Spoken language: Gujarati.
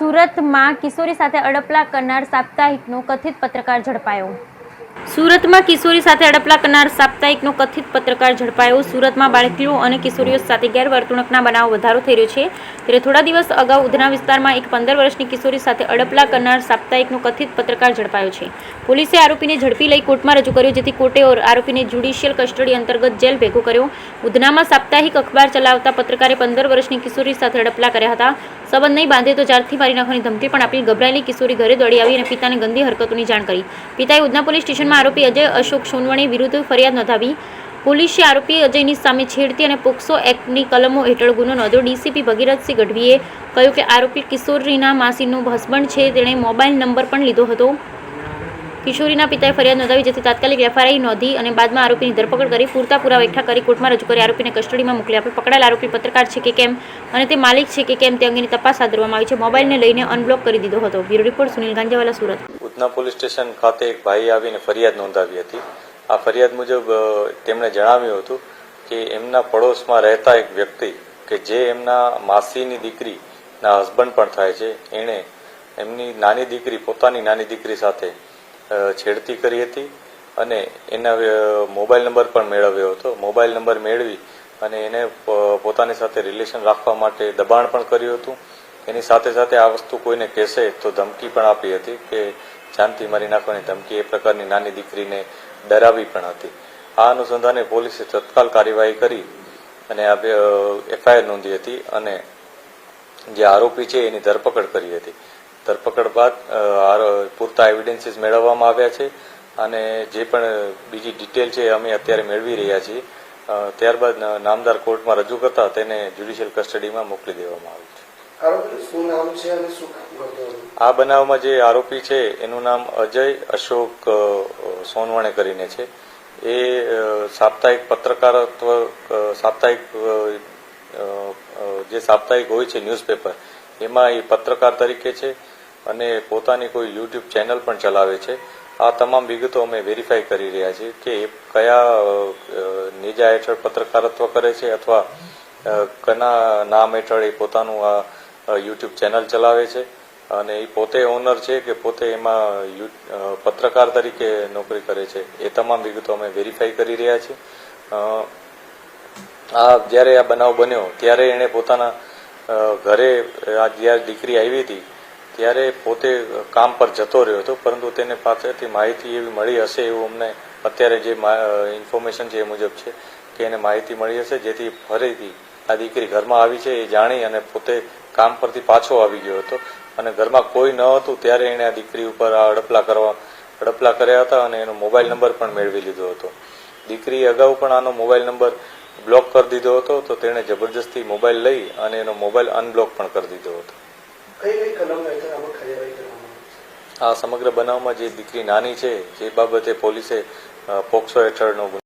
સુરતમાં કિશોરી સાથે અડપલા કરનાર સાપ્તાહિકનો કથિત પત્રકાર ઝડપાયો. સુરતમાં કિશોરી સાથે અડપલા કરનાર સાપ્તાહિકનો કથિત પત્રકાર ઝડપાયો. સુરતમાં બાળકીઓ અને કિશોરીઓ સાથે ગેરવર્તણૂકના બનાવો વધારો થઈ રહ્યો છે. ત્યારે થોડા દિવસ અગાઉ ઉધના વિસ્તારમાં એક 15 વર્ષની કિશોરી સાથે અડપલા કરનાર સાપ્તાહિકનો કથિત પત્રકાર ઝડપાયો છે. પોલીસે આરોપીને ઝડપી લઈ કોર્ટમાં રજૂ કર્યો, જેથી કોર્ટે આરોપીને જ્યુડિશિયલ કસ્ટડી અંતર્ગત જેલ ભેગો કર્યો. ઉધનામાં સાપ્તાહિક અખબાર ચલાવતા પત્રકારે 15 વર્ષની કિશોરી સાથે અડપલા કર્યા હતા. સંબંધ નહીં બાંધે તો જાનથી મારી નાખવાની ધમકી પણ આપી. ગભરાયેલી કિશોરી ઘરે દોડી આવી અને પિતાને ગંદી હરકતોની જાણ કરી. પિતાએ ઉધના પોલીસ સ્ટેશનમાં આરોપી અજય અશોક સોનવણે વિરુદ્ધ ફરિયાદ નોંધાવી. પોલીસે આરોપી અજયની સામે છેડતી અને પોક્સો એક્ટની કલમો હેઠળ ગુનો નોંધ્યો. ડીસીપી ભગીરથસિંહ ગઢવીએ કહ્યું કે આરોપી કિશોરીના માસીનો હસબન્ડ છે. તેણે મોબાઈલ નંબર પણ લીધો હતો. કિશોરીના પિતાએ ફરિયાદ નોંધાવી, જેથી તાત્કાલિક એફઆઈઆર નોંધી અને બાદમાં આરોપીની ધરપકડ કરી પૂરતા પુરાવા એકઠા કરી કોર્ટમાં રજૂ કરી આરોપીને કસ્ટડીમાં મોકલી આપ્યો. પકડાયેલ આરોપી પત્રકાર છે કે કેમ અને તે માલિક છે કે કેમ તે અંગેની તપાસ હાથ ધરવામાં આવી છે. મોબાઈલને લઈને અનબ્લોક કરી દીધો હતો. Bureau report Sunil Ganjawala, Surat. Udhna police station ખાતે એક ભાઈ આવીને ફરિયાદ નોંધાવી હતી. આ ફરિયાદ મુજબ તેમણે જણાવ્યું હતું કે એમના પડોશમાં રહેતા એક વ્યક્તિ કે જે એમના માસીની દીકરીના હસબન્ડ પણ થાય છે, એણે એમની નાની દીકરી પોતાની નાની દીકરી સાથે છેડતી કરી હતી અને એના મોબાઈલ નંબર પણ મેળવ્યો હતો. મોબાઈલ નંબર મેળવી અને એને પોતાની સાથે રિલેશન રાખવા માટે દબાણ પણ કર્યું હતું. એની સાથે સાથે આ વસ્તુ કોઈને કહેશે તો ધમકી પણ આપી હતી કે જાનથી મારી નાખવાની ધમકી, એ પ્રકારની નાની દીકરીને ડરાવી પણ હતી. આ અનુસંધાને પોલીસે તત્કાલ કાર્યવાહી કરી અને એફઆઈઆર નોંધી હતી અને જે આરોપી છે એની ધરપકડ કરી હતી. ધરપકડ બાદ પૂરતા એવિડન્સીસ મેળવવામાં આવ્યા છે અને જે પણ બીજી ડિટેલ છે અમે અત્યારે મેળવી રહ્યા છીએ. ત્યારબાદ નામદાર કોર્ટમાં રજૂ કરતા તેને જ્યુડિશિયલ કસ્ટડીમાં મોકલી દેવામાં આવ્યું છે. આ બનાવમાં જે આરોપી છે એનું નામ અજય અશોક સોનવણે કરીને છે. એ સાપ્તાહિક પત્રકારત્વ સાપ્તાહિક હોય છે ન્યૂઝપેપર, એમાં એ પત્રકાર તરીકે છે અને પોતાની કોઈ યુટ્યુબ ચેનલ પણ ચલાવે છે. આ તમામ વિગતો અમે વેરીફાઈ કરી રહ્યા છીએ કે એ કયા નેજા હેઠળ પત્રકારત્વ કરે છે અથવા કના નામ હેઠળ એ પોતાનું આ યુટ્યુબ ચેનલ ચલાવે છે અને એ પોતે ઓનર છે કે પોતે એમાં પત્રકાર તરીકે નોકરી કરે છે. એ તમામ વિગતો અમે વેરીફાઈ કરી રહ્યા છીએ. જ્યારે આ બનાવ બન્યો ત્યારે એણે પોતાના ઘરે જ્યારે દીકરી આવી હતી ત્યારે પોતે કામ પર જતો રહ્યો હતો, પરંતુ તેને પાસેથી માહિતી એવી મળી હશે એવું અમને અત્યારે જે ઇન્ફોર્મેશન છે એ મુજબ છે કે એને માહિતી મળી હશે, જેથી ફરીથી આ દીકરી ઘરમાં આવી છે એ જાણી અને પોતે કામ પરથી પાછો આવી ગયો હતો અને ઘરમાં કોઈ ન હતું ત્યારે એણે આ દીકરી ઉપર આ અડપલા કર્યા હતા અને એનો મોબાઈલ નંબર પણ મેળવી લીધો હતો. દીકરીએ અગાઉ પણ આનો મોબાઈલ નંબર બ્લોક કરી દીધો હતો, તો તેણે જબરજસ્તી મોબાઈલ લઈ અને એનો મોબાઈલ અનબ્લોક પણ કરી દીધો હતો. આ સમગ્ર બનાવમાં જે દીકરી નાની છે જે બાબતે પોલીસે પોક્સો હેઠળનો